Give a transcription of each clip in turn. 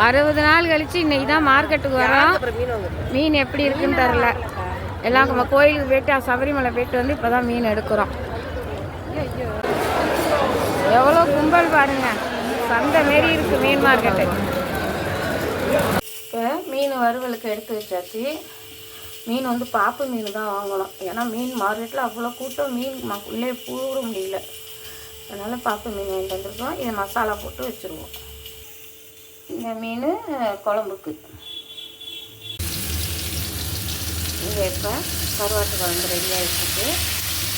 60 நாள் கழிச்சு இன்னைக்கு தான் மார்க்கெட்டுக்கு வரோம். மீன் எப்படி இருக்குன்னு தெரில. எல்லாம் நம்ம கோயிலுக்கு போயிட்டு சபரிமலை போயிட்டு வந்து இப்போ தான் மீன் எடுக்கிறோம். எவ்வளோ கும்பல் பாருங்க, சந்தை மாரி இருக்கு மீன் மார்க்கெட்டு. இப்போ மீன் வறுவலுக்கு எடுத்து வச்சாச்சு. மீன் வந்து பாப்பு மீன் தான் வாங்கணும். ஏன்னா மீன் மார்க்கெட்டில் அவ்வளோ கூட்டம், மீன் உள்ளே பூட முடியல. அதனால் பாப்பு மீன் வாங்கிட்டு வந்துருக்கோம். இதை மசாலா போட்டு வச்சுருவோம். இந்த மீன் குழம்புக்கு. இங்கே இப்போ கருவாட்டு குழம்பு ரெடி ஆகிடுச்சு.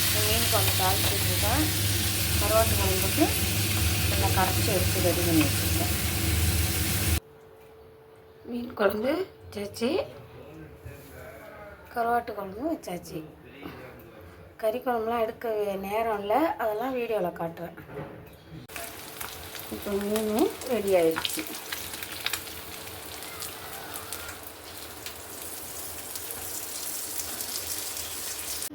இந்த மீன் குழம்பு தாளிச்சு தான் கருவாட்டு குழம்புக்கு எல்லாம் கரைச்சி எடுத்து ரெடி பண்ணி வச்சுருக்கேன். மீன் குழம்பு வச்சாச்சு, கருவாட்டு குழம்பும் வச்சாச்சு. கறி குழம்புலாம் எடுக்க நேரம் இல்லை, அதெல்லாம் வீடியோவில் காட்டுறேன். இப்போ மீன் ரெடி ஆகிடுச்சு.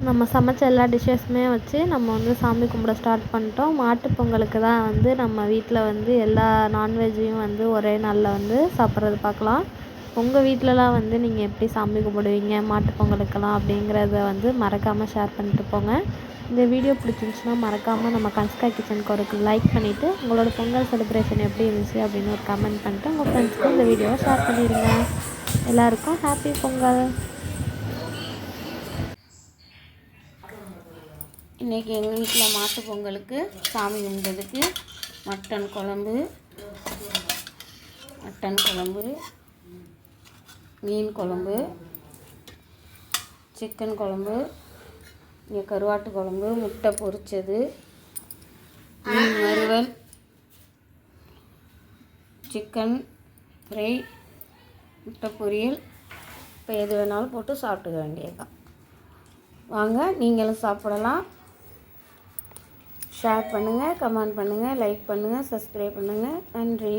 நம்ம சமைச்ச எல்லா டிஷ்ஷஸுமே வச்சு நம்ம வந்து சாமி கும்பிட ஸ்டார்ட் பண்ணிட்டோம். மாட்டு பொங்கலுக்கு தான் வந்து நம்ம வீட்டில் வந்து எல்லா நான்வெஜ்ஜையும் வந்து ஒரே நாளில் வந்து சாப்பிட்றது பார்க்கலாம். உங்கள் வீட்டிலலாம் வந்து நீங்கள் எப்படி சாமி கும்பிடுவீங்க மாட்டு பொங்கலுக்கெல்லாம் அப்படிங்கிறத வந்து மறக்காமல் ஷேர் பண்ணிட்டு போங்க. இந்த வீடியோ பிடிச்சிருந்துச்சுன்னா மறக்காமல் நம்ம கன்ஸ்கா கிச்சனுக்கு ஒரு லைக் பண்ணிவிட்டு உங்களோட பொங்கல் செலிப்ரேஷன் எப்படி இருந்துச்சு அப்படின்னு ஒரு கமெண்ட் பண்ணிட்டு உங்கள் ஃப்ரெண்ட்ஸ்க்கு இந்த வீடியோவை ஷேர் பண்ணிடுங்க. எல்லாருக்கும் ஹாப்பி பொங்கல். இன்றைக்கி எங்கள் வீட்டில் மாட்டு பொங்கலுக்கு சாமி கும்பிட்டதுக்கு மட்டன் குழம்பு, மீன் குழம்பு, சிக்கன் குழம்பு, இங்கே கருவாட்டு குழம்பு, முட்டை பொரிச்சது, மீன் வறுவல், சிக்கன் ஃப்ரை, முட்டை பொரியல். இப்போ எது வேணாலும் போட்டு சாப்பிட்டுக்க வேண்டியதுதான். வாங்க நீங்களும் சாப்பிடலாம். ஷேர் பண்ணுங்கள், கமெண்ட் பண்ணுங்கள், லைக் பண்ணுங்கள், சப்ஸ்கிரைப் பண்ணுங்கள். நன்றி.